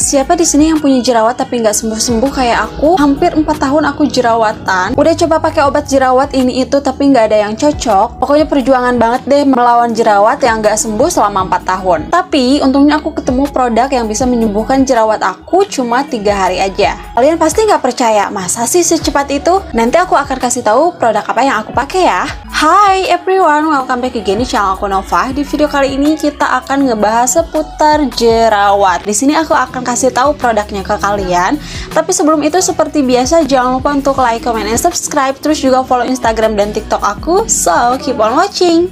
Siapa di sini yang punya jerawat tapi nggak sembuh-sembuh kayak aku? Hampir 4 tahun aku jerawatan. Udah coba pakai obat jerawat ini itu tapi nggak ada yang cocok. Pokoknya perjuangan banget deh melawan jerawat yang nggak sembuh selama 4 tahun. Tapi untungnya aku ketemu produk yang bisa menyembuhkan jerawat aku cuma 3 hari aja. Kalian pasti nggak percaya, masa sih secepat itu? Nanti aku akan kasih tahu produk apa yang aku pakai ya. Hai everyone, welcome back again di channel aku Nova. Di video kali ini kita akan ngebahas seputar jerawat. Di sini aku akan kasih tahu produknya ke kalian. Tapi sebelum itu seperti biasa jangan lupa untuk like, comment, and subscribe. Terus juga follow Instagram dan TikTok aku. So keep on watching.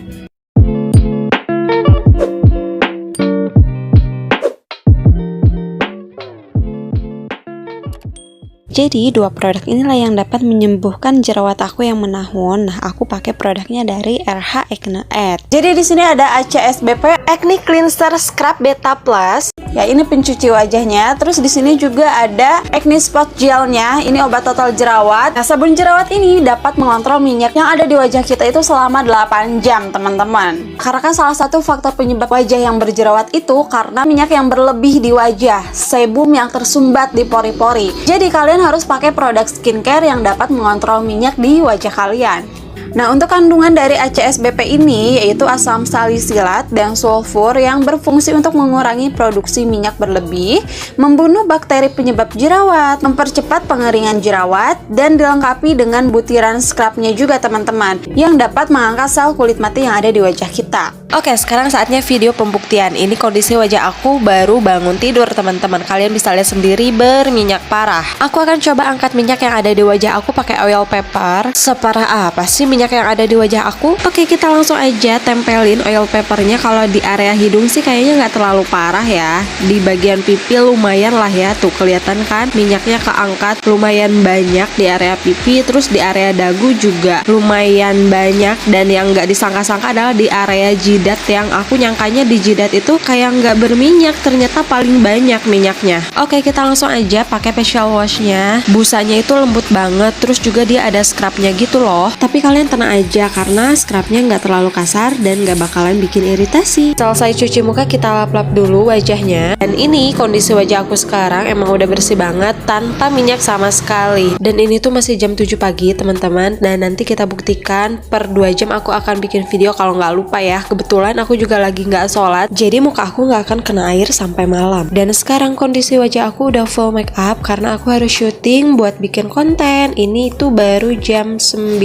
Jadi dua produk inilah yang dapat menyembuhkan jerawat aku yang menahun. Nah, aku pakai produknya dari RH Acne Aid. Jadi di sini ada ACSBP Acne Cleanser Scrub Beta Plus. Ya, ini pencuci wajahnya. Terus di sini juga ada Acne Spot Gelnya. Ini obat total jerawat. Nah, sabun jerawat ini dapat mengontrol minyak yang ada di wajah kita itu selama 8 jam, teman-teman. Karena kan salah satu faktor penyebab wajah yang berjerawat itu karena minyak yang berlebih di wajah, sebum yang tersumbat di pori-pori. Jadi kalian harus pakai produk skincare yang dapat mengontrol minyak di wajah kalian. Nah, untuk kandungan dari ACSBP ini yaitu asam salisilat dan sulfur yang berfungsi untuk mengurangi produksi minyak berlebih, membunuh bakteri penyebab jerawat, mempercepat pengeringan jerawat, dan dilengkapi dengan butiran scrubnya juga teman-teman, yang dapat mengangkat sel kulit mati yang ada di wajah kita. Oke, sekarang saatnya video pembuktian. Ini kondisi wajah aku baru bangun tidur teman-teman. Kalian bisa lihat sendiri berminyak parah. Aku akan coba angkat minyak yang ada di wajah aku pakai oil paper. Separah apa sih minyak yang ada di wajah aku? Oke, kita langsung aja tempelin oil papernya. Kalau di area hidung sih kayaknya nggak terlalu parah ya. Di bagian pipi lumayan lah ya. Tuh kelihatan kan minyaknya keangkat lumayan banyak di area pipi. Terus di area dagu juga lumayan banyak. Dan yang nggak disangka-sangka adalah di area jidat, yang aku nyangkanya di jidat itu kayak nggak berminyak, ternyata paling banyak minyaknya. Oke, kita langsung aja pakai facial washnya. Busanya itu lembut banget, terus juga dia ada scrubnya gitu loh. Tapi kalian tenang aja karena scrubnya nggak terlalu kasar dan nggak bakalan bikin iritasi. Selesai cuci muka, kita lap-lap dulu wajahnya. Dan ini kondisi wajah aku sekarang emang udah bersih banget tanpa minyak sama sekali. Dan ini tuh masih jam 7 pagi teman-teman. Dan nanti kita buktikan per 2 jam aku akan bikin video kalau nggak lupa ya. Kebetulan aku juga lagi nggak sholat, jadi muka aku nggak akan kena air sampai malam. Dan sekarang kondisi wajah aku udah full make up karena aku harus syuting buat bikin konten. Ini tuh baru jam 9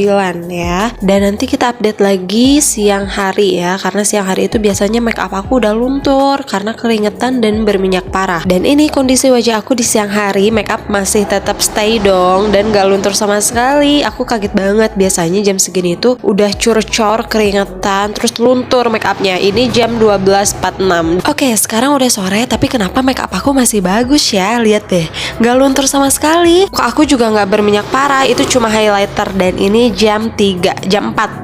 ya. Dan nanti kita update lagi siang hari ya, karena siang hari itu biasanya make up aku udah luntur karena keringetan dan berminyak parah. Dan ini kondisi wajah aku di siang hari, make up masih tetap stay dong dan nggak luntur sama sekali. Aku kaget banget, biasanya jam segini tuh udah curcor, keringetan, terus luntur make upnya. Ini jam 12.46. Oke, sekarang udah sore tapi kenapa make up aku masih bagus ya? Lihat deh, nggak luntur sama sekali. Kok aku juga nggak berminyak parah, itu cuma highlighter. Dan ini jam 4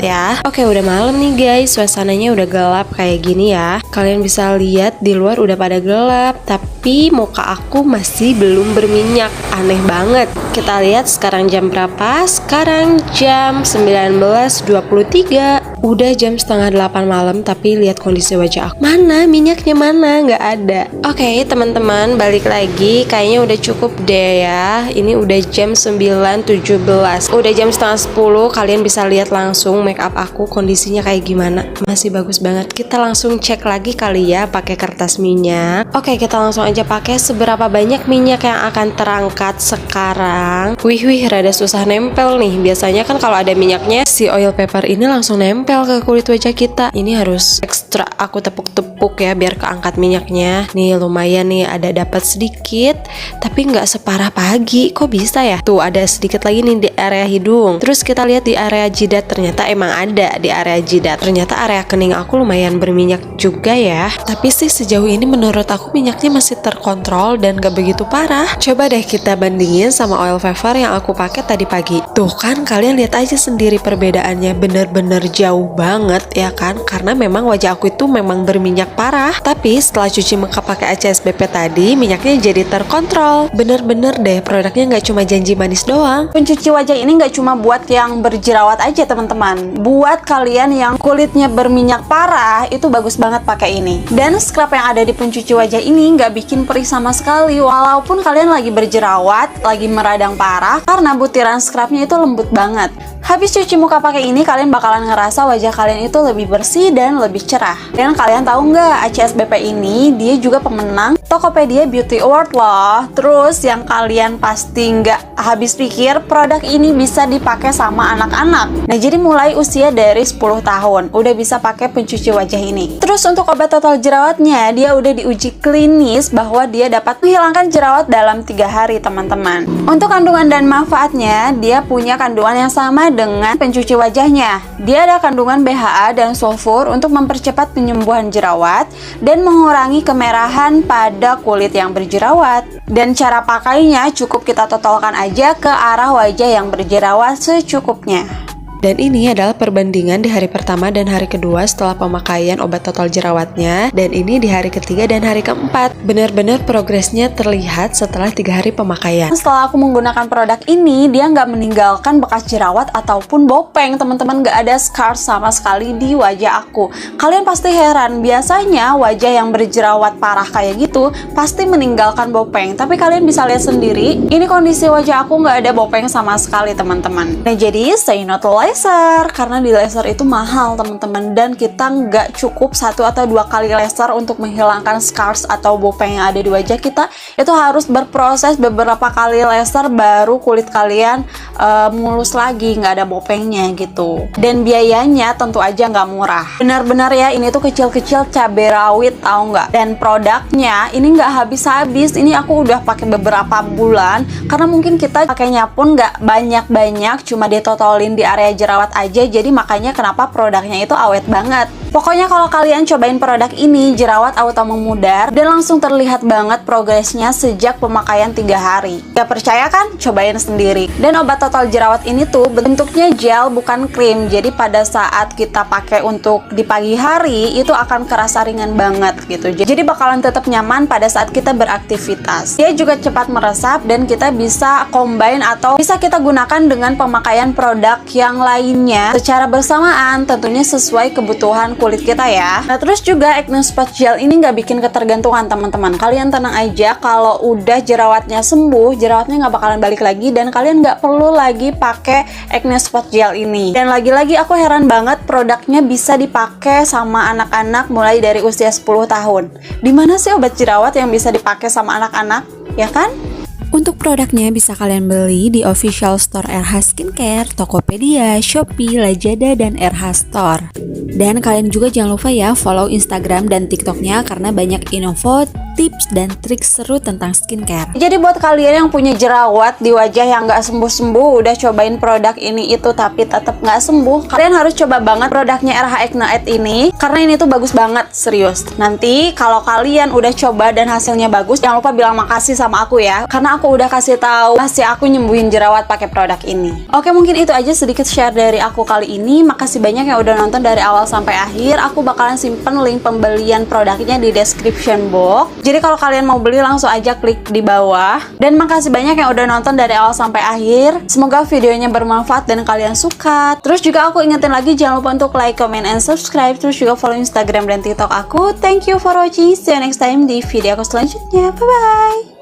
ya. Oke, udah malam nih guys, suasananya udah gelap kayak gini ya. Kalian bisa lihat di luar udah pada gelap, tapi muka aku masih belum berminyak. Aneh banget. Kita lihat sekarang jam berapa? Sekarang jam 19.23. Udah jam setengah 8 malam tapi lihat kondisi wajah aku. Mana minyaknya, mana? Nggak ada. Oke, teman-teman, balik lagi. Kayaknya udah cukup deh ya. Ini udah jam 9.17. Udah jam setengah 10. Kalian bisa lihat langsung make up aku kondisinya kayak gimana. Masih bagus banget. Kita langsung cek lagi kali ya pakai kertas minyak. Oke, kita langsung aja pakai seberapa banyak minyak yang akan terangkat sekarang. Wih, rada susah nempel nih. Biasanya kan kalau ada minyaknya si oil paper ini langsung nempel ke kulit wajah kita. Ini harus ekstra aku tepuk-tepuk ya biar keangkat minyaknya. Nih lumayan nih, ada dapat sedikit tapi nggak separah pagi. Kok bisa ya? Tuh ada sedikit lagi nih di area hidung. Terus kita lihat di area jidat, ternyata emang ada di area jidat. Ternyata area kening aku lumayan berminyak juga ya. Tapi sih sejauh ini menurut aku minyaknya masih terkontrol dan gak begitu parah. Coba deh kita bandingin sama oil paper yang aku pakai tadi pagi. Tuh kan kalian lihat aja sendiri perbedaannya, bener-bener jauh banget ya kan, karena memang wajah aku itu memang berminyak parah. Tapi setelah cuci muka pakai ACSBP tadi, minyaknya jadi terkontrol. Bener-bener deh, produknya nggak cuma janji manis doang. Pencuci wajah ini nggak cuma buat yang berjerawat aja teman-teman. Buat kalian yang kulitnya berminyak parah, itu bagus banget pakai ini. Dan scrub yang ada di pencuci wajah ini nggak bikin perih sama sekali, walaupun kalian lagi berjerawat, lagi meradang parah, karena butiran scrubnya itu lembut banget. Habis cuci muka pakai ini, kalian bakalan ngerasa wajah kalian itu lebih bersih dan lebih cerah. Dan kalian tahu nggak, ACSBP ini dia juga pemenang Tokopedia Beauty Award loh. Terus yang kalian pasti nggak habis pikir, produk ini bisa dipakai sama anak-anak. Nah, jadi mulai usia dari 10 tahun udah bisa pakai pencuci wajah ini. Terus untuk obat total jerawatnya, dia udah diuji klinis bahwa dia dapat menghilangkan jerawat dalam 3 hari teman-teman. Untuk kandungan dan manfaatnya, dia punya kandungan yang sama dengan pencuci wajahnya. Dia ada kandungan BHA dan sulfur untuk mempercepat penyembuhan jerawat dan mengurangi kemerahan pada kulit yang berjerawat. Dan cara pakainya cukup kita totolkan aja ke arah wajah yang berjerawat secukupnya. Dan ini adalah perbandingan di hari pertama dan hari kedua setelah pemakaian obat total jerawatnya. Dan ini di hari ketiga dan hari keempat. Benar-benar progresnya terlihat setelah 3 hari pemakaian. Setelah aku menggunakan produk ini, dia nggak meninggalkan bekas jerawat ataupun bopeng. Teman-teman, nggak ada scar sama sekali di wajah aku. Kalian pasti heran, biasanya wajah yang berjerawat parah kayak gitu pasti meninggalkan bopeng. Tapi kalian bisa lihat sendiri, ini kondisi wajah aku nggak ada bopeng sama sekali teman-teman. Nah, jadi say no to laser, karena di laser itu mahal teman-teman, dan kita nggak cukup 1 atau 2 kali laser untuk menghilangkan scars atau bopeng yang ada di wajah kita. Itu harus berproses beberapa kali laser baru kulit kalian mulus lagi, nggak ada bopengnya gitu. Dan biayanya tentu aja nggak murah. Benar-benar ya, ini tuh kecil-kecil cabai rawit, tahu nggak? Dan produknya ini nggak habis-habis. Ini aku udah pakai beberapa bulan, karena mungkin kita pakainya pun nggak banyak-banyak, cuma ditotolin di area jerawat aja, jadi makanya kenapa produknya itu awet banget. Pokoknya kalau kalian cobain produk ini, jerawat auto memudar dan langsung terlihat banget progresnya sejak pemakaian 3 hari. Gak percaya kan? Cobain sendiri. Dan obat total jerawat ini tuh bentuknya gel bukan krim, jadi pada saat kita pakai untuk di pagi hari itu akan kerasa ringan banget gitu. Jadi bakalan tetap nyaman pada saat kita beraktivitas. Dia juga cepat meresap dan kita bisa combine atau bisa kita gunakan dengan pemakaian produk yang lainnya secara bersamaan, tentunya sesuai kebutuhan kulit kita ya. Nah, terus juga acne spot gel ini nggak bikin ketergantungan teman-teman. Kalian tenang aja, kalau udah jerawatnya sembuh, jerawatnya nggak bakalan balik lagi dan kalian nggak perlu lagi pakai acne spot gel ini. Dan lagi-lagi aku heran banget, produknya bisa dipakai sama anak-anak mulai dari usia 10 tahun. Dimana sih obat jerawat yang bisa dipakai sama anak-anak, ya kan? Untuk produknya bisa kalian beli di official store RH Skincare, Tokopedia, Shopee, Lazada, dan RH Store. Dan kalian juga jangan lupa ya follow Instagram dan TikToknya karena banyak info, tips, dan trik seru tentang skincare. Jadi buat kalian yang punya jerawat di wajah yang nggak sembuh-sembuh, udah cobain produk ini itu tapi tetap nggak sembuh, kalian harus coba banget produknya RH Acne Aid ini, karena ini tuh bagus banget, serius. Nanti kalau kalian udah coba dan hasilnya bagus, jangan lupa bilang makasih sama aku ya, karena aku udah kasih tahu masih aku nyembuhin jerawat pakai produk ini. Oke, mungkin itu aja sedikit share dari aku kali ini. Makasih banyak yang udah nonton dari awal sampai akhir. Aku bakalan simpen link pembelian produknya di description box. Jadi kalau kalian mau beli langsung aja klik di bawah. Dan makasih banyak yang udah nonton dari awal sampai akhir. Semoga videonya bermanfaat dan kalian suka. Terus juga aku ingetin lagi, jangan lupa untuk like, comment, and subscribe. Terus juga follow Instagram dan TikTok aku. Thank you for watching. See you next time di video aku selanjutnya. Bye bye.